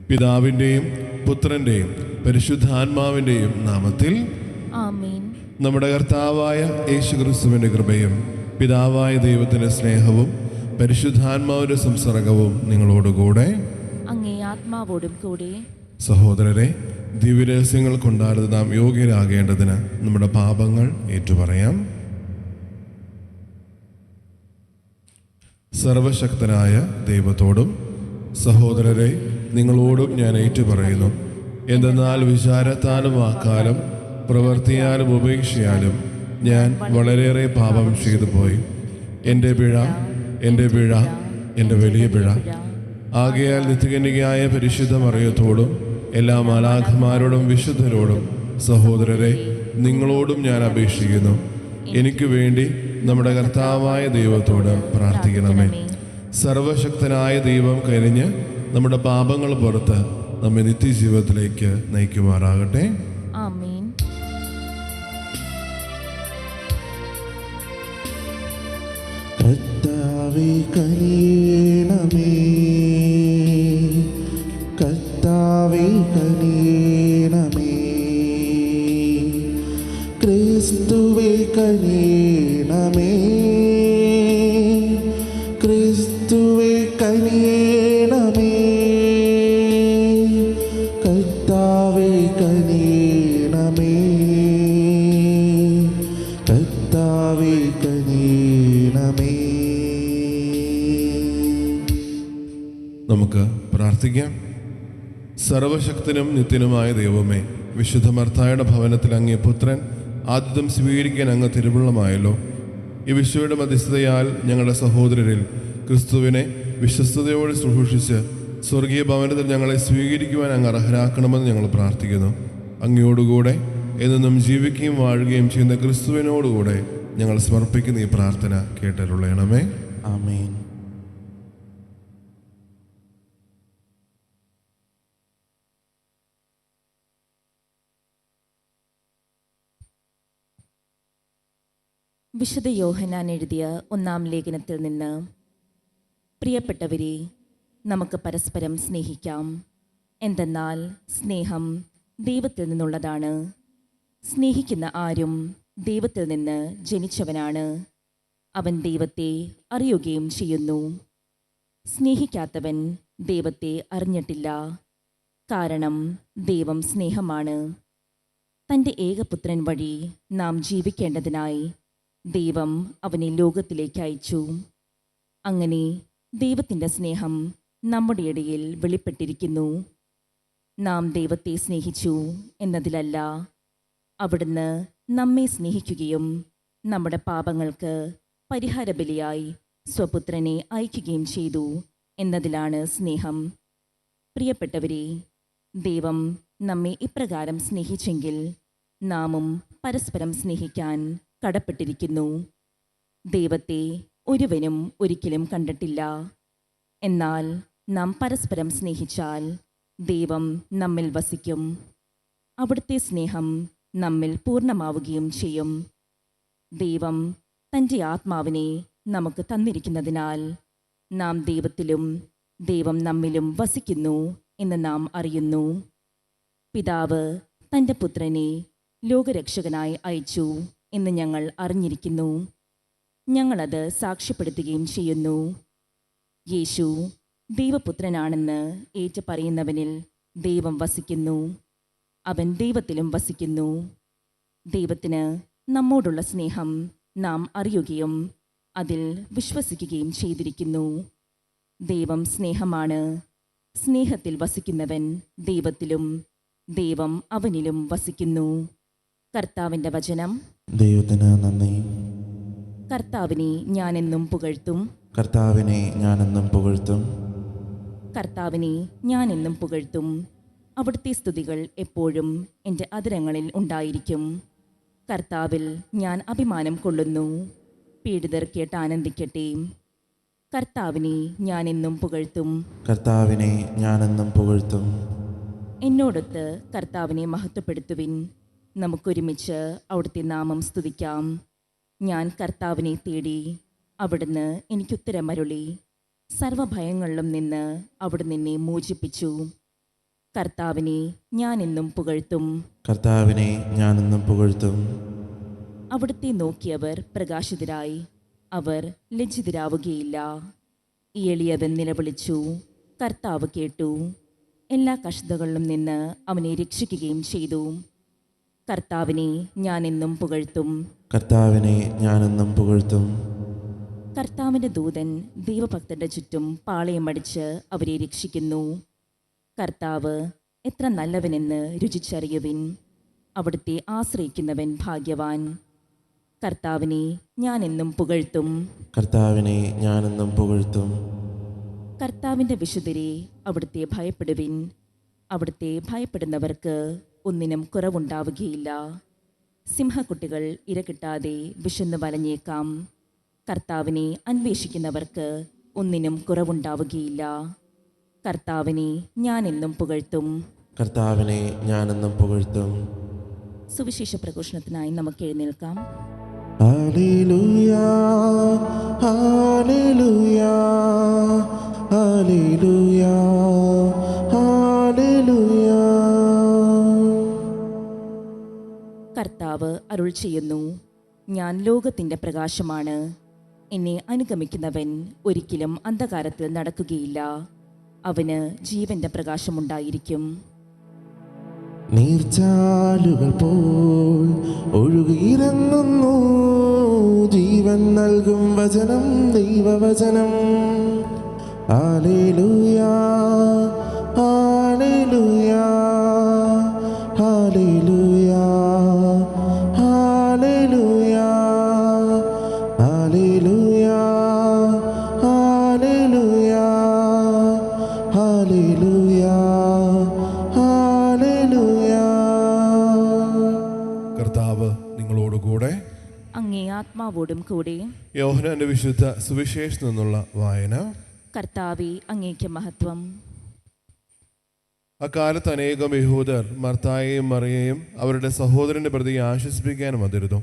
പിതാവിൻ്റെയും പുത്രൻ്റെയും പരിശുദ്ധാത്മാവിൻ്റെയും നാമത്തിൽ ആമേൻ. നമ്മുടെ കർത്താവായ യേശുക്രിസ്തുവിൻ്റെ കൃപയും പിതാവായ ദൈവത്തിൻ്റെ സ്നേഹവും പരിശുദ്ധാത്മാവിൻ്റെ സംസർഗവും നിങ്ങളോടുകൂടെ. അങ്ങേ ആത്മാവോടും കൂടെ. സഹോദരരെ, ദിവ്യരഹസ്യങ്ങൾ കൊണ്ടാടുന്ന നാം യോഗ്യരാകേണ്ടതിന് നമ്മുടെ പാപങ്ങൾ ഏറ്റുപറയാം. സർവശക്തനായ ദൈവത്തോടും സഹോദരരെ, നിങ്ങളോടും ഞാൻ ഏറ്റുപറയുന്നു. എന്തെന്നാൽ വിചാരത്താലും വാക്കാലും പ്രവൃത്തിയാലും ഉപേക്ഷയാലും ഞാൻ വളരെയേറെ പാപം ചെയ്തു പോയി. എൻ്റെ പിഴ, എൻ്റെ പിഴ, എൻ്റെ വലിയ പിഴ. ആകയാൽ നിത്യകന്യകയായ പരിശുദ്ധ മറിയത്തോടും എല്ലാ മാലാഖമാരോടും വിശുദ്ധരോടും സഹോദരരെ, നിങ്ങളോടും ഞാൻ അപേക്ഷിക്കുന്നു, എനിക്ക് വേണ്ടി നമ്മുടെ കർത്താവായ ദൈവത്തോട് പ്രാർത്ഥിക്കണമേ. സർവശക്തനായ ദൈവം കനിഞ്ഞ് നമ്മുടെ പാപങ്ങൾ പുറത്ത് നമ്മെ നിത്യജീവിതത്തിലേക്ക് നയിക്കുമാറാകട്ടെ. ആമേൻ. കർത്താവേ കനിയണമേ, കർത്താവേ കനിയണമേ, ക്രിസ്തുവേ കനിയണമേ, ക്രിസ്തുവേ കനിയണമേ, കർത്താവേ കനിയണമേ, കർത്താവേ കനിയണമേ. നമുക്ക് പ്രാർത്ഥിക്കാം. സർവശക്തനും നിത്യനുമായ ദൈവമേ, വിശുദ്ധ മർത്തായുടെ ഭവനത്തിൽ അങ്ങേ പുത്രൻ ആദ്യം സ്വീകരിക്കാൻ അങ്ങ് തിരുവുള്ളമായല്ലോ. ഈ വിശ്വയുടെ മധ്യസ്ഥതയാൽ ഞങ്ങളുടെ സഹോദരരിൽ ക്രിസ്തുവിനെ വിശ്വസ്തയോടെ ശുശ്രൂഷിച്ച് സ്വർഗീയ ഭവനത്തിൽ ഞങ്ങളെ സ്വീകരിക്കുവാൻ അങ്ങ് അർഹരാക്കണമെന്ന് ഞങ്ങൾ പ്രാർത്ഥിക്കുന്നു. അങ്ങയോടുകൂടെ എന്നും ജീവിക്കുകയും വാഴുകയും ചെയ്യുന്ന ക്രിസ്തുവിനോടുകൂടെ ഞങ്ങൾ സമർപ്പിക്കുന്ന ഈ പ്രാർത്ഥന കേട്ടരുളയണമേ. ആമേൻ. വിശുദ്ധ യോഹന്നാൻ എഴുതിയ 1-ാം ലേഖനത്തിൽ നിന്ന്. പ്രിയപ്പെട്ടവരെ, നമുക്ക് പരസ്പരം സ്നേഹിക്കാം. എന്തെന്നാൽ സ്നേഹം ദൈവത്തിൽ നിന്നുള്ളതാണ്. സ്നേഹിക്കുന്ന ആരും ദൈവത്തിൽ നിന്ന് ജനിച്ചവനാണ്. അവൻ ദൈവത്തെ അറിയുകയും ചെയ്യുന്നു. സ്നേഹിക്കാത്തവൻ ദൈവത്തെ അറിഞ്ഞിട്ടില്ല, കാരണം ദൈവം സ്നേഹമാണ്. തൻ്റെ ഏകപുത്രൻ വഴി നാം ജീവിക്കേണ്ടതിനായി ദൈവം അവനെ ലോകത്തിലേക്ക് അയച്ചു. അങ്ങനെ ദൈവത്തിൻ്റെ സ്നേഹം നമ്മുടെ ഇടയിൽ വെളിപ്പെട്ടിരിക്കുന്നു. നാം ദൈവത്തെ സ്നേഹിച്ചു എന്നതിലല്ല, അവിടുന്ന് നമ്മെ സ്നേഹിക്കുകയും നമ്മുടെ പാപങ്ങൾക്ക് പരിഹാരബലിയായി സ്വപുത്രനെ അയക്കുകയും ചെയ്തു എന്നതിലാണ് സ്നേഹം. പ്രിയപ്പെട്ടവരെ, ദൈവം നമ്മെ ഇപ്രകാരം സ്നേഹിച്ചെങ്കിൽ നാമും പരസ്പരം സ്നേഹിക്കാൻ കടപ്പെട്ടിരിക്കുന്നു. ദൈവത്തെ ഒരുവനും ഒരിക്കലും കണ്ടിട്ടില്ല. എന്നാൽ നാം പരസ്പരം സ്നേഹിച്ചാൽ ദൈവം നമ്മിൽ വസിക്കും. അവിടുത്തെ സ്നേഹം നമ്മിൽ പൂർണ്ണമാവുകയും ചെയ്യും. ദൈവം തൻ്റെ ആത്മാവിനെ നമുക്ക് തന്നിരിക്കുന്നതിനാൽ നാം ദൈവത്തിലും ദൈവം നമ്മിലും വസിക്കുന്നു എന്ന് നാം അറിയുന്നു. പിതാവ് തൻ്റെ പുത്രനെ ലോകരക്ഷകനായി അയച്ചു എന്ന് ഞങ്ങൾ അറിഞ്ഞിരിക്കുന്നു. ഞങ്ങളത് സാക്ഷ്യപ്പെടുത്തുകയും ചെയ്യുന്നു. യേശു ദൈവപുത്രനാണെന്ന് ഏറ്റുപറയുന്നവനിൽ ദൈവം വസിക്കുന്നു. അവൻ ദൈവത്തിലും വസിക്കുന്നു. ദൈവത്തിന് നമ്മോടുള്ള സ്നേഹം നാം അറിയുകയും അതിൽ വിശ്വസിക്കുകയും ചെയ്തിരിക്കുന്നു. ദൈവം സ്നേഹമാണ്. സ്നേഹത്തിൽ വസിക്കുന്നവൻ ദൈവത്തിലും ദൈവം അവനിലും വസിക്കുന്നു. കർത്താവിൻ്റെ വചനം. ദൈവത്തിന് നന്ദി. കർത്താവിനെ ഞാനെന്നും പുകഴ്ത്തും. കർത്താവിനെ ഞാനെന്നും പുകഴ്ത്തും. കർത്താവിനെ ഞാനെന്നും പുകഴ്ത്തും. അവിടുത്തെ സ്തുതികൾ എപ്പോഴും എൻ്റെ അധരങ്ങളിൽ ഉണ്ടായിരിക്കും. കർത്താവിൽ ഞാൻ അഭിമാനം കൊള്ളുന്നു. പീഡിതർ കേട്ട് ആനന്ദിക്കട്ടെ. കർത്താവിനെ ഞാനെന്നും പുകഴ്ത്തും. കർത്താവിനെ ഞാനെന്നും പുകഴ്ത്തും. എന്നോടൊത്ത് കർത്താവിനെ മഹത്വപ്പെടുത്തുവിൻ. നമുക്കൊരുമിച്ച് അവിടുത്തെ നാമം സ്തുതിക്കാം. ഞാൻ കർത്താവിനെ തേടി, അവിടുന്ന് എനിക്കുത്തരമരുളി. സർവഭയങ്ങളിലും നിന്ന് അവിടുന്ന് എന്നെ മോചിപ്പിച്ചു. കർത്താവിനെ ഞാൻ എന്നും പുകഴ്ത്തും. കർത്താവിനെ ഞാനെന്നും പുകഴ്ത്തും. അവിടുത്തെ നോക്കിയവർ പ്രകാശിതരായി, അവർ ലജ്ജിതരാവുകയില്ല. ഈ എളിയവൻ നിലവിളിച്ചു, കർത്താവ് കേട്ടു. എല്ലാ കഷ്ടതകളിലും നിന്ന് അവനെ രക്ഷിക്കുകയും ചെയ്തു. കർത്താവിനെ ഞാൻ എന്നും പുകഴ്ത്തും. കർത്താവിനെ ഞാനെന്നും പുകഴ്ത്തും. കർത്താവിൻ്റെ ദൂതൻ ദൈവഭക്തരുടെ ചുറ്റും പാളയമടിച്ച് അവരെ രക്ഷിക്കുന്നു. കർത്താവ് എത്ര നല്ലവനെന്ന് രുചിച്ചറിയുവിൻ. അവിടുത്തെ ആശ്രയിക്കുന്നവൻ ഭാഗ്യവാൻ. കർത്താവിനെ ഞാൻ എന്നും പുകഴ്ത്തും. കർത്താവിനെ ഞാനെന്നും പുകഴ്ത്തും. കർത്താവിൻ്റെ വിശുദ്ധരെ അവിടുത്തെ ഭയപ്പെടുവിൻ. അവിടുത്തെ ഭയപ്പെടുന്നവർക്ക് ഒന്നിനും കുറവുണ്ടാവുകയില്ല. സിംഹക്കുട്ടികൾ ഇര കിട്ടാതെ വിശന്ന് വലഞ്ഞേക്കാം. കർത്താവിനെ അന്വേഷിക്കുന്നവർക്ക് ഒന്നിനും കുറവുണ്ടാവുകയില്ല. കർത്താവിനെ ഞാൻ എന്നും പുകഴ്ത്തും. കർത്താവിനെ ഞാനെന്നും പുകഴ്ത്തും. സുവിശേഷ പ്രഘോഷണത്തിനായി നമുക്ക് എഴുന്നേൽക്കാം. ഹല്ലേലൂയ, ഹല്ലേലൂയ, ഹല്ലേലൂയ, ഹല്ലേലൂയ. കർത്താവ് അരുൾ ചെയ്യുന്നു, ഞാൻ ലോകത്തിൻ്റെ പ്രകാശമാണ്. എന്നെ അനുഗമിക്കുന്നവൻ ഒരിക്കലും അന്ധകാരത്തിൽ നടക്കുകയില്ല. അവന് ജീവന്റെ പ്രകാശമുണ്ടായിരിക്കും. നീർച്ചാലുകൾ പോൽ ഒഴുകിയിറങ്ങുന്നു ജീവൻ നൽകും വചനം, ദൈവവചനം. ഹല്ലേലൂയ, ഹല്ലേലൂയ, ഹല്ലേലൂയ, ഹല്ലേലൂയ, ഹല്ലേലൂയ, ഹല്ലേലൂയ, ഹല്ലേലൂയ, ഹല്ലേലൂയ. കർത്താവ് നിങ്ങളോടുകൂടെ. അങ്ങേ ആത്മാവോടും കൂടെ. യോഹന്നാന്റെ വിശുദ്ധ സുവിശേഷത്തിൽ നിന്നുള്ള വായന. കർത്താവെ, അങ്ങേക്ക് മഹത്വം. അക്കാലത്ത് അനേകം യഹൂദർ മർത്തായെയും മറിയയും അവരുടെ സഹോദരൻ്റെ പ്രതി ആശ്വസിപ്പിക്കാൻ വന്നിരുന്നു.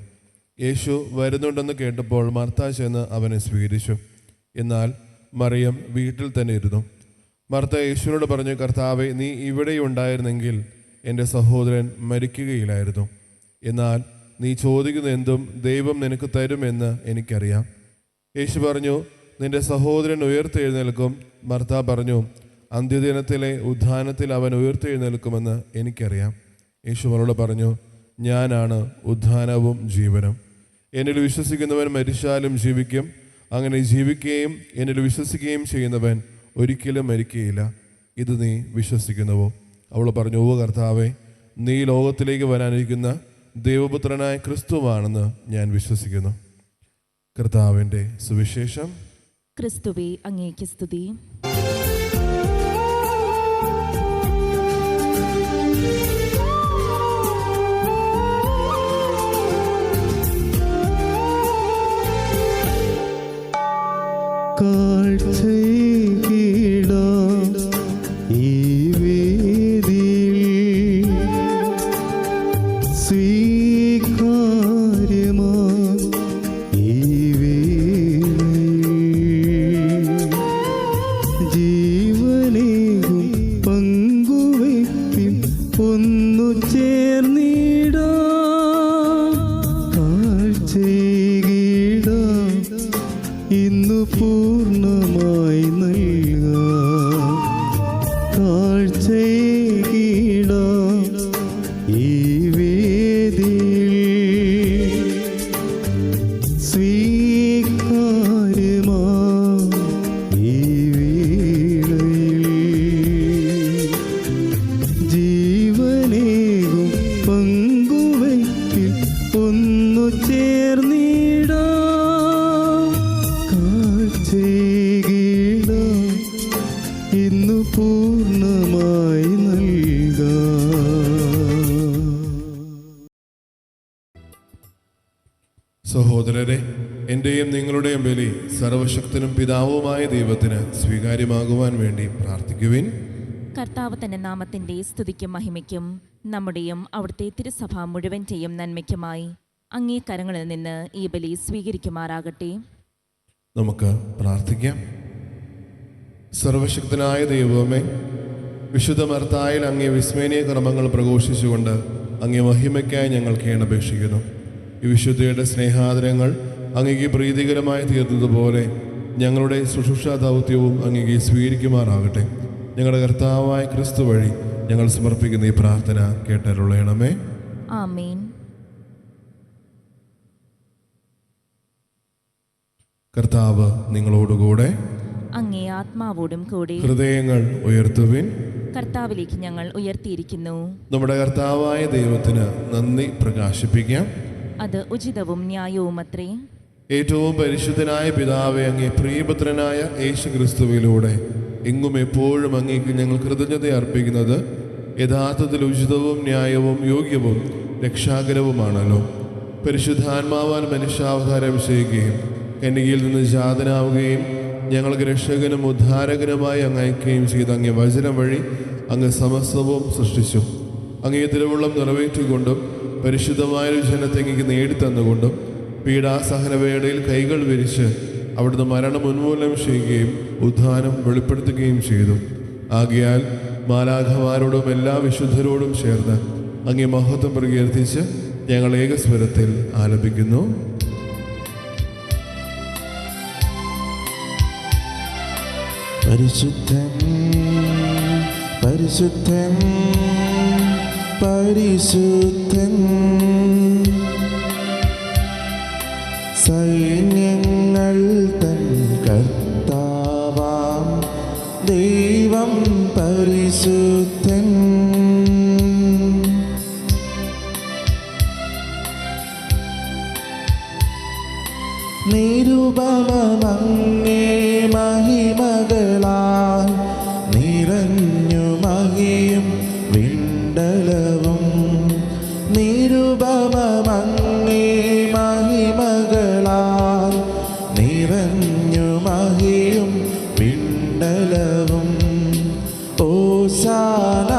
യേശു വരുന്നുണ്ടെന്ന് കേട്ടപ്പോൾ മർത്ത ചെന്ന് അവനെ സ്വീകരിച്ചു. എന്നാൽ മറിയം വീട്ടിൽ തന്നെ ഇരുന്നു. മർത്ത യേശുവിനോട് പറഞ്ഞു, കർത്താവെ, നീ ഇവിടെയുണ്ടായിരുന്നെങ്കിൽ എൻ്റെ സഹോദരൻ മരിക്കുകയില്ലായിരുന്നു. എന്നാൽ നീ ചോദിക്കുന്ന എന്തും ദൈവം നിനക്ക് തരുമെന്ന് എനിക്കറിയാം. യേശു പറഞ്ഞു, നിന്റെ സഹോദരൻ ഉയർത്തെഴുന്നേൽക്കും. മർത്ത പറഞ്ഞു, അന്ത്യദിനത്തിലെ ഉദ്ധാനത്തിൽ അവൻ ഉയർത്തെഴുന്നേൽക്കുമെന്ന് എനിക്കറിയാം. യേശു അവളോട് പറഞ്ഞു, ഞാനാണ് ഉദ്ധാനവും ജീവനും. എന്നിൽ വിശ്വസിക്കുന്നവൻ മരിച്ചാലും ജീവിക്കും. അങ്ങനെ ജീവിക്കുകയും എന്നിൽ വിശ്വസിക്കുകയും ചെയ്യുന്നവൻ ഒരിക്കലും മരിക്കുകയില്ല. ഇത് നീ വിശ്വസിക്കുന്നുവോ? അവൾ പറഞ്ഞു, ഓ കർത്താവേ, നീ ലോകത്തിലേക്ക് വരാനിരിക്കുന്ന ദൈവപുത്രനായ ക്രിസ്തുവാണെന്ന് ഞാൻ വിശ്വസിക്കുന്നു. കർത്താവിൻ്റെ സുവിശേഷം. ക്രിസ്തുവേ, അങ്ങേക്ക് സ്തുതി. ഇന്നു പൂർണ്ണമായി നൽകാം കാഴ്ചയിടാം ഈ വേദിയിൽ സ്വീകാര്യമാ ഈ വേളയിൽ ജീവനേകും പങ്കുവയ്പിൽ ഒന്നു ചേർന്നിടാം ഇന്നു പൂർണ്ണമായി നൽകാം. സഹോദരരെ, എൻ്റെയും നിങ്ങളുടെയും ബലി സർവശക്തനും പിതാവുമായ ദൈവത്തിന് സ്വീകാര്യമാകുവാൻ വേണ്ടി പ്രാർത്ഥിക്കുവിൻ. കർത്താവ് തന്റെ നാമത്തിന്റെ സ്തുതിക്കും മഹിമയ്ക്കും നമ്മുടെയും അവിടുത്തെ തിരുസഭ മുഴുവൻ്റെയും നന്മയ്ക്കുമായി അങ്ങേ കരങ്ങളിൽ നിന്ന് ഈ ബലി സ്വീകരിക്കുമാറാകട്ടെ. നമുക്ക് പ്രാർത്ഥിക്കാം. സർവശക്തനായ ദൈവമേ, വിശുദ്ധ മർത്തായിൽ അങ്ങേ വിസ്മയനീയ കർമ്മങ്ങൾ പ്രഘോഷിച്ചുകൊണ്ട് അങ്ങേ മഹിമയ്ക്കായി ഞങ്ങൾ കേണപേക്ഷിക്കുന്നു. ഈ വിശുദ്ധയുടെ സ്നേഹാദരങ്ങൾ അങ്ങേക്ക് പ്രീതികരമായി തീർന്നതുപോലെ ഞങ്ങളുടെ ശുശ്രൂഷാ ദൗത്യവും അങ്ങേക്ക് സ്വീകരിക്കുമാറാകട്ടെ. ഞങ്ങളുടെ കർത്താവായ ക്രിസ്തു വഴി ഞങ്ങൾ സമർപ്പിക്കുന്ന ഈ പ്രാർത്ഥന കേട്ടരുളയണമേ. ആമേൻ. കർത്താവ് നിങ്ങളോടുകൂടെ. അങ്ങേ ആത്മാവോടും കൂടെ. ഹൃദയങ്ങൾ ഉയർത്തുവിൻ. കർത്താവിലേക്ക് ഞങ്ങൾ ഉയർത്തിയിരിക്കുന്നു. നമ്മുടെ കർത്താവായ ദൈവത്തിന് നന്ദി പ്രകാശിപ്പിക്കാം. അത് ഉചിതവും ന്യായവുമത്രേ. ഏറ്റവും പരിശുദ്ധനായ പിതാവേ, അങ്ങേ പ്രിയപുത്രനായ യേശു ക്രിസ്തുവിലൂടെ എങ്ങും എപ്പോഴും അങ്ങേക്ക് ഞങ്ങൾ കൃതജ്ഞത അർപ്പിക്കുന്നത് യഥാർത്ഥത്തിൽ ഉചിതവും ന്യായവും യോഗ്യവും രക്ഷാകരവുമാണല്ലോ. പരിശുദ്ധാത്മാവാൽ മനുഷ്യാവതാരം ചെയ്യുകയും കന്യകയിൽ നിന്ന് ജാതനാവുകയും ഞങ്ങൾക്ക് രക്ഷകനും ഉദ്ധാരകനുമായി അങ്ങയക്കുകയും ചെയ്ത അങ്ങേ വചനം വഴി അങ്ങ് സമസ്തവും സൃഷ്ടിച്ചു. അങ്ങേ തിരുവുള്ളം നിറവേറ്റിക്കൊണ്ടും പരിശുദ്ധമായൊരു ജനത്തെ അങ്ങേക്ക് നേടിത്തന്നുകൊണ്ടും പീഡാസഹനവേളയിൽ കൈകൾ വിരിച്ച് അവിടുന്ന് മരണം ഉന്മൂലനം ചെയ്യുകയും ഉദ്ധാനം വെളിപ്പെടുത്തുകയും ചെയ്തു. ആകയാൽ മാലാഖമാരോടും എല്ലാ വിശുദ്ധരോടും ചേർന്ന് അങ്ങേ മഹത്വം പ്രകീർത്തിച്ച് ഞങ്ങൾ ഏകസ്വരത്തിൽ ആലപിക്കുന്നു. പരിശുദ്ധൻ പരിശുദ്ധൻ പരിശുദ്ധൻ സൈന്യങ്ങൾ തൻ കർത്താവാം ദൈവം പരിശുദ്ധൻ. നിരുപമമങ്ങേ മഹിമകളാൽ നിറഞ്ഞു മഹിയും വിണ്ടലവും. നിരുപമമങ്ങേ മഹിമകളാൽ നിറഞ്ഞു മഹിയും വിണ്ടലവും. ഓശാന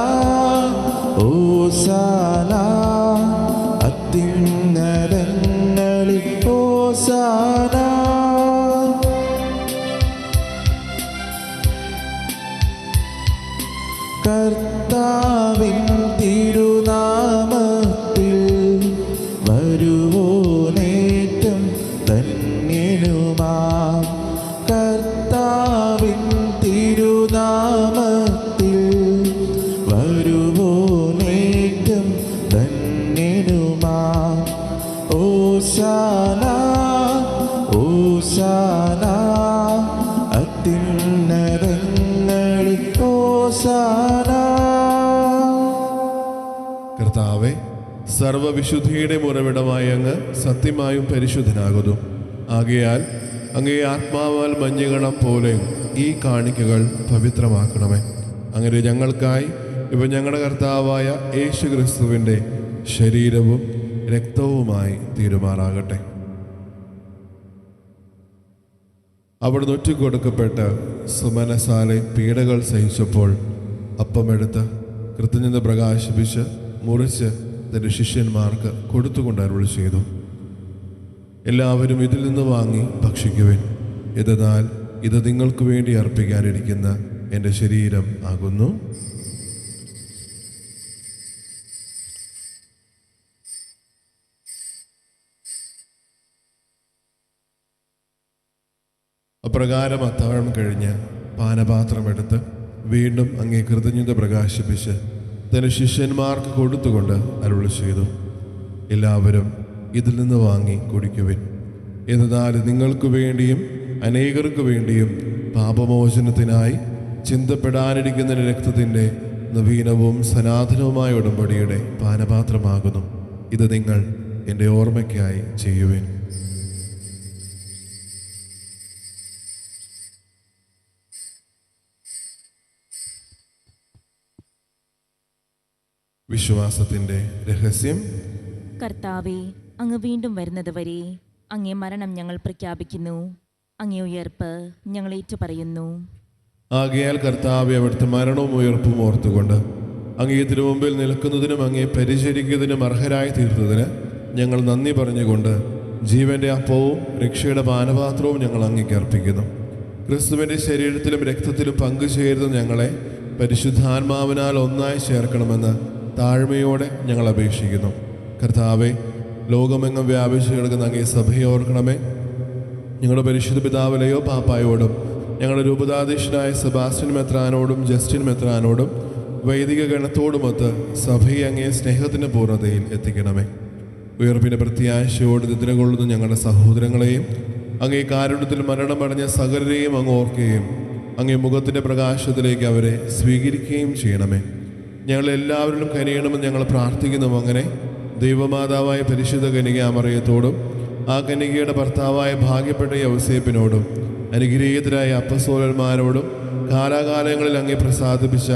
ഓശാന അത്യുന്നതങ്ങളിൽ ഓശാന. കർത്താവിൻ തിരുനാമത്തിൽ വരുവോനേറ്റം ധന്യനുമാം. കർത്താവിൻ തിരുനാമത്തിൽ വരുവോനേറ്റം ധന്യനുമാം. ഓശാന ഓശാന അത്യുന്നതങ്ങളിൽ ഓശാന. കർത്താവേ, സർവവിശുദ്ധിയുടെ ഉറവിടമായ അങ്ങ് സത്യമായും പരിശുദ്ധനാകുന്നു. ആകയാൽ അങ്ങേ ആത്മാവാൽ മഞ്ഞുകണം പോലെ ഈ കാണിക്കകൾ പവിത്രമാക്കണമേ. അങ്ങനെ ഞങ്ങൾക്കായി ഇവ ഞങ്ങളുടെ കർത്താവായ യേശു ക്രിസ്തുവിൻ്റെ ശരീരവും രക്തവുമായി തീരുമാറാകട്ടെ. അവിടുന്ന് ഒറ്റുകൊടുക്കപ്പെട്ട് സുമനസാലെ പീഡകൾ സഹിച്ചപ്പോൾ അപ്പമെടുത്ത് കൃതജ്ഞത പ്രകാശിപ്പിച്ച് മുറിച്ച് തൻ്റെ ശിഷ്യന്മാർക്ക് കൊടുത്തുകൊണ്ട് അരുളി ചെയ്തു. എല്ലാവരും ഇതിൽ നിന്ന് വാങ്ങി ഭക്ഷിക്കുവിൻ. എന്നാൽ ഇത് നിങ്ങൾക്ക് വേണ്ടി അർപ്പിക്കാനിരിക്കുന്ന എൻ്റെ ശരീരം ആകുന്നു. അപ്രകാരം അത്താഴം കഴിഞ്ഞ് പാനപാത്രമെടുത്ത് വീണ്ടും അങ്ങേ കൃതജ്ഞത പ്രകാശിപ്പിച്ച് തൻ്റെ ശിഷ്യന്മാർക്ക് കൊടുത്തുകൊണ്ട് അരുളി ചെയ്തു. എല്ലാവരും ഇതിൽ നിന്ന് വാങ്ങി കുടിക്കുവിൻ. എന്നാൽ നിങ്ങൾക്ക് വേണ്ടിയും അനേകർക്ക് വേണ്ടിയും പാപമോചനത്തിനായി ചിന്തപ്പെടാനിരിക്കുന്ന രക്തത്തിൻ്റെ നവീനവും സനാതനവുമായ ഉടമ്പടിയുടെ പാനപാത്രമാകുന്നു. ഇത് നിങ്ങൾ എൻ്റെ ഓർമ്മയ്ക്കായി ചെയ്യുവിൻ. വിശ്വാസത്തിൻ്റെ രഹസ്യം. കർത്താവേ, അങ്ങ് വീണ്ടും വരുന്നത് വരെ അങ്ങേ മരണം ഞങ്ങൾ പ്രഖ്യാപിക്കുന്നു. അങ്ങേ ഉയർപ്പ് ഞങ്ങൾ ഏറ്റുപറയുന്നു. ആകയാൽ കർത്താവെ, അവിടുത്തെ മരണവും ഉയർപ്പും ഓർത്തുകൊണ്ട് അങ്ങേ തിരുമുമ്പിൽ നിൽക്കുന്നതിനും അങ്ങേ പരിചരിക്കുന്നതിനും അർഹരായി തീർത്തതിന് ഞങ്ങൾ നന്ദി പറഞ്ഞുകൊണ്ട് ജീവന്റെ അപ്പവും രക്ഷയുടെ പാനപാത്രവും ഞങ്ങൾ അങ്ങേക്ക് അർപ്പിക്കുന്നു. ക്രിസ്തുവിൻ്റെ ശരീരത്തിലും രക്തത്തിലും പങ്കുചേരുന്ന ഞങ്ങളെ പരിശുദ്ധാത്മാവിനാൽ ഒന്നായി ചേർക്കണമെന്ന് താഴ്മയോടെ ഞങ്ങൾ അപേക്ഷിക്കുന്നു. കർത്താവെ, ലോകമെങ്ങും വ്യാപിച്ചു കിടക്കുന്ന അങ്ങേ സഭയെ ഓർക്കണമേ. ഞങ്ങളുടെ പരിശുദ്ധ പിതാവ് ലയോ പാപ്പായോടും ഞങ്ങളുടെ രൂപതാധീശനായ സെബാസ്റ്റ്യൻ മെത്രാനോടും ജസ്റ്റിൻ മെത്രാനോടും വൈദിക ഗണത്തോടുമൊത്ത് സഭയെ അങ്ങേ സ്നേഹത്തിൻ്റെ പൂർണ്ണതയിൽ എത്തിക്കണമേ. ഉയർപ്പിൻ്റെ പ്രത്യാശയോട് നിദ്ര കൊള്ളുന്ന ഞങ്ങളുടെ സഹോദരങ്ങളെയും അങ്ങേ കാരുണ്യത്തിൽ മരണമടഞ്ഞ സകലരെയും അങ്ങ് ഓർക്കുകയും അങ്ങേ മുഖത്തിൻ്റെ പ്രകാശത്തിലേക്ക് അവരെ സ്വീകരിക്കുകയും ചെയ്യണമേ. ഞങ്ങളെല്ലാവരിലും കനിയണമെന്ന് ഞങ്ങൾ പ്രാർത്ഥിക്കുന്നു. അങ്ങനെ ദൈവമാതാവായ പരിശുദ്ധ കന്യകാമറിയത്തോടും ആ കന്യകയുടെ ഭർത്താവായ ഭാഗ്യപ്പെട്ട യൗസേപ്പിനോടും അനുഗ്രഹീതരായ അപ്പസ്തോലന്മാരോടും കാലാകാലങ്ങളിൽ അങ്ങേ പ്രസാദിപ്പിച്ച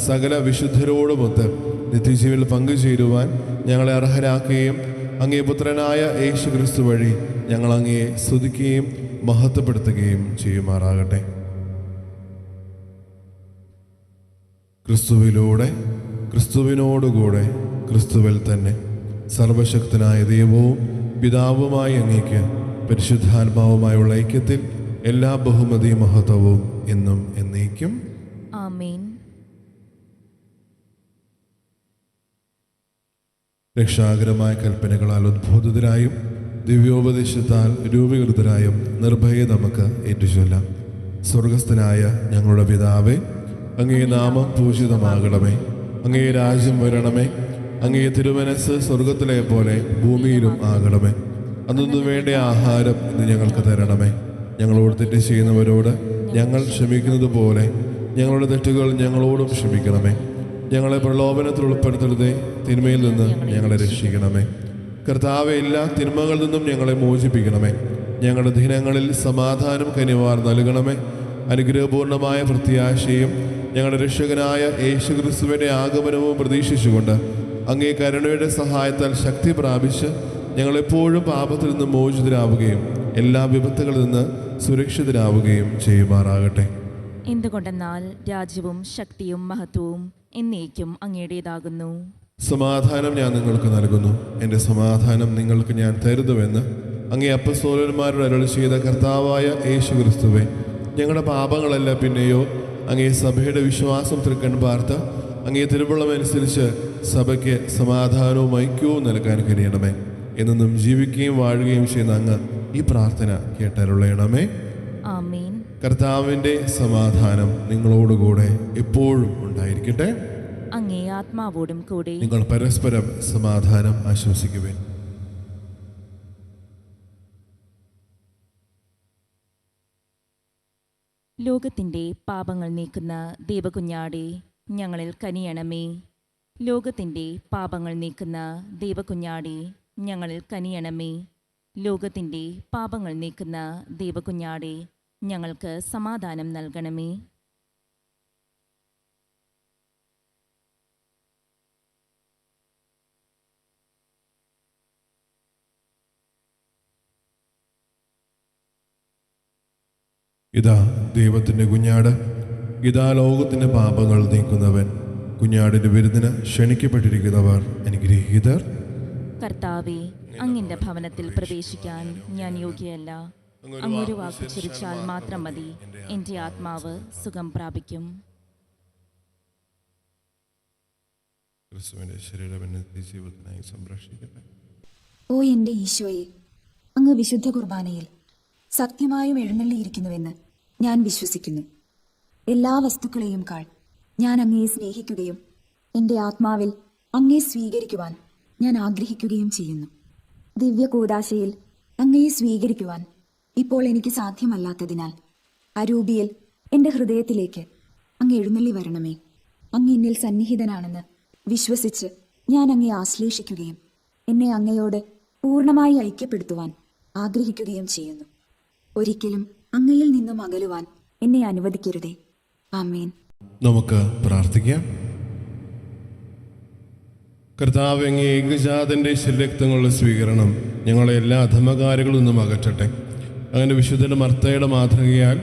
സകല വിശുദ്ധരോടുമൊത്ത് നിത്യജീവിൽ പങ്കുചേരുവാൻ ഞങ്ങളെ അർഹരാക്കുകയും അങ്ങേ പുത്രനായ യേശു ക്രിസ്തു വഴി ഞങ്ങൾ അങ്ങയെ സ്തുതിക്കുകയും മഹത്വപ്പെടുത്തുകയും ചെയ്യുമാറാകട്ടെ. ക്രിസ്തുവിലൂടെ, ക്രിസ്തുവിനോടുകൂടെ, ക്രിസ്തുവിൽ തന്നെ സർവശക്തനായ ദൈവവും പിതാവുമായ അങ്ങേക്ക് പരിശുദ്ധാത്മാവുമായുള്ള ഐക്യത്തിൽ എല്ലാ ബഹുമതിയും മഹത്വവും എന്നും എന്നേക്കും ആമേൻ. രക്ഷാകരമായ കൽപ്പനകളാൽ ഉദ്ബോധിതരായും ദിവ്യോപദേശത്താൽ രൂപീകൃതരായും നിർഭയം നമുക്ക് ഏറ്റുചൊല്ലാം. സ്വർഗസ്ഥനായ ഞങ്ങളുടെ പിതാവേ, അങ്ങേ നാമം പൂജിതമാകണമേ. അങ്ങേ രാജ്യം വരണമേ. അങ്ങേ തിരുമനസ് സ്വർഗത്തിലെ പോലെ ഭൂമിയിലും ആകണമേ. അന്നു വേണ്ട ആഹാരം ഇന്ന് ഞങ്ങൾക്ക് തരണമേ. ഞങ്ങളോട് തെറ്റ് ചെയ്യുന്നവരോട് ഞങ്ങൾ ക്ഷമിക്കുന്നത് പോലെ ഞങ്ങളുടെ തെറ്റുകൾ ഞങ്ങളോടും ക്ഷമിക്കണമേ. ഞങ്ങളെ പ്രലോഭനത്തിൽ ഉൾപ്പെടുത്തരുതേ, തിന്മയിൽ നിന്ന് ഞങ്ങളെ രക്ഷിക്കണമേ. കർത്താവെ, എല്ലാ തിന്മകളിൽ നിന്നും ഞങ്ങളെ മോചിപ്പിക്കണമേ. ഞങ്ങളുടെ ദിനങ്ങളിൽ സമാധാനം കനിവാർ നൽകണമേ. അനുഗ്രഹപൂർണമായ പ്രത്യാശയും ഞങ്ങളുടെ രക്ഷകനായ യേശു ക്രിസ്തുവിൻ്റെ ആഗമനവും പ്രതീക്ഷിച്ചുകൊണ്ട് അങ്ങേ കരുണയുടെ സഹായത്താൽ ശക്തി പ്രാപിച്ച് ഞങ്ങളെപ്പോഴും പാപത്തിൽ നിന്ന് മോചിതരാവുകയും എല്ലാ വിപത്തുകളിൽ നിന്ന് സുരക്ഷിതരാവുകയും ചെയ്യുമാറാകട്ടെ. എന്തുകൊണ്ടെന്നാൽ രാജ്യവും ശക്തിയും മഹത്വവും എന്നേക്കും അങ്ങയുടേതാകുന്നു. സമാധാനം ഞാൻ നിങ്ങൾക്ക് നൽകുന്നു, എൻ്റെ സമാധാനം നിങ്ങൾക്ക് ഞാൻ തരുന്നുവെന്ന് അങ്ങേ അപ്പസ്തോലന്മാരോട് അരുളി ചെയ്ത കർത്താവായ യേശു ക്രിസ്തുവേ, ഞങ്ങളുടെ പാപങ്ങളല്ല പിന്നെയോ അങ്ങേ സഭയുടെ വിശ്വാസം തൃക്കൺ പാർത്ത് അങ്ങേ തിരുവുള്ളമനുസരിച്ച് സഭയ്ക്ക് സമാധാനവും ഐക്യവും നൽകാൻ കഴിയണമേ. എന്നും ജീവിക്കുകയും വാഴുകയും ചെയ്യുന്ന അങ്ങ് ഈ പ്രാർത്ഥന കേട്ടരുളയണമേ. ആമേൻ. കർത്താവിൻ്റെ സമാധാനം നിങ്ങളോടുകൂടെ എപ്പോഴും ഉണ്ടായിരിക്കട്ടെ. അങ്ങേ ആത്മാവോടും കൂടെ. നിങ്ങൾ പരസ്പരം സമാധാനം ആശംസിക്കുവേൻ. ലോകത്തിൻ്റെ പാപങ്ങൾ നീക്കുന്ന ദൈവകുഞ്ഞാടേ, ഞങ്ങളിൽ കനിയണമേ. ലോകത്തിൻ്റെ പാപങ്ങൾ നീക്കുന്ന ദൈവകുഞ്ഞാടേ, ഞങ്ങളിൽ കനിയണമേ. ലോകത്തിൻ്റെ പാപങ്ങൾ നീക്കുന്ന ദൈവകുഞ്ഞാടേ, ഞങ്ങൾക്ക് സമാധാനം നൽകണമേ. ഇതാ ദൈവത്തിൻ്റെ കുഞ്ഞാട്, ഇതാ ലോകത്തിൻ്റെ പാപങ്ങൾ നീക്കുന്നവൻ. കുഞ്ഞാടിൻ്റെ വിരുന്നിന് ക്ഷണിക്കപ്പെട്ടിരിക്കുന്നവർ അനുഗ്രഹീതർ. കർത്താവേ, അങ്ങിൻ്റെ ഭവനത്തിൽ പ്രവേശിക്കാൻ ഞാൻ യോഗ്യയല്ല. അങ്ങൊരു വാക്ക് ചിരിച്ചാൽ മാത്രം മതി, എൻ്റെ ആത്മാവ് സുഖം പ്രാപിക്കും. ക്രിസ്തുവിൻ്റെ ശരീരം എന്നെ ജീവിതത്തിനായി സംരക്ഷിക്കട്ടെ. ഓ എൻ്റെ ഈശോയെ, അങ്ങ് വിശുദ്ധ കുർബാനയിൽ സത്യമായും എഴുന്നള്ളിയിരിക്കുന്നുവെന്ന് ഞാൻ വിശ്വസിക്കുന്നു. എല്ലാ വസ്തുക്കളെയും കാൾ ഞാൻ അങ്ങയെ സ്നേഹിക്കുകയും എൻ്റെ ആത്മാവിൽ അങ്ങയെ സ്വീകരിക്കുവാൻ ഞാൻ ആഗ്രഹിക്കുകയും ചെയ്യുന്നു. ദിവ്യ കൂദാശയിൽ അങ്ങയെ സ്വീകരിക്കുവാൻ ഇപ്പോൾ എനിക്ക് സാധ്യമല്ലാത്തതിനാൽ അരൂപിയിൽ എൻ്റെ ഹൃദയത്തിലേക്ക് അങ്ങ് എഴുന്നള്ളി വരണമേ. അങ്ങ് എന്നിൽ സന്നിഹിതനാണെന്ന് വിശ്വസിച്ച് ഞാൻ അങ്ങയെ ആശ്ലേഷിക്കുകയും എന്നെ അങ്ങയോട് പൂർണ്ണമായി ഐക്യപ്പെടുത്തുവാൻ ആഗ്രഹിക്കുകയും ചെയ്യുന്നു. ഒരിക്കലും അങ്ങയിൽ നിന്നും അകലുവാൻ എന്നെ അനുവദിക്കരുതേ. ആമേൻ. നമുക്ക് പ്രാർത്ഥിക്കാം. കർത്താവ്, അങ്ങേ ഏകജാതൻ്റെ ശരീരക്തങ്ങളുടെ സ്വീകരണം ഞങ്ങളെ എല്ലാ അധമകാരികളിൽ നിന്നും അകറ്റട്ടെ. അങ്ങനെ വിശുദ്ധന്റെ മർത്തയുടെ മാതൃകയാൽ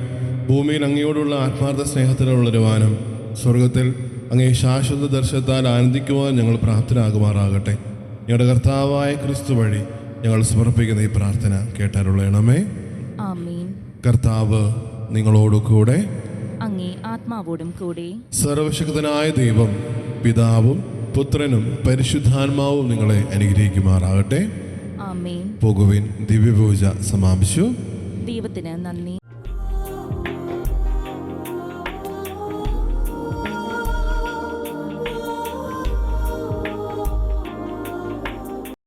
ഭൂമിയിൽ അങ്ങയോടുള്ള ആത്മാർത്ഥ സ്നേഹത്തിൽ വളരുവാനും സ്വർഗത്തിൽ അങ്ങേ ശാശ്വത ദർശനത്താൽ ആനന്ദിക്കുവാൻ ഞങ്ങൾ പ്രാർത്ഥനാകുമാറാകട്ടെ. ഞങ്ങളുടെ കർത്താവായ ക്രിസ്തു വഴി ഞങ്ങൾ സമർപ്പിക്കുന്ന ഈ പ്രാർത്ഥന കേട്ടരുളയണമേ. ആമേൻ. കർത്താവ് നിങ്ങളോടു കൂടെ. അങ്ങേ ആത്മാവോടും കൂടെ. സർവശക്തനായ ദൈവം പിതാവും പുത്രനും പരിശുദ്ധാത്മാവും നിങ്ങളെ അനുഗ്രഹിക്കുമാറാകട്ടെ. ആമേൻ. പോകുവിൻ, ദിവ്യപൂജ സമാപിച്ചു. ദൈവത്തിന് നന്ദി.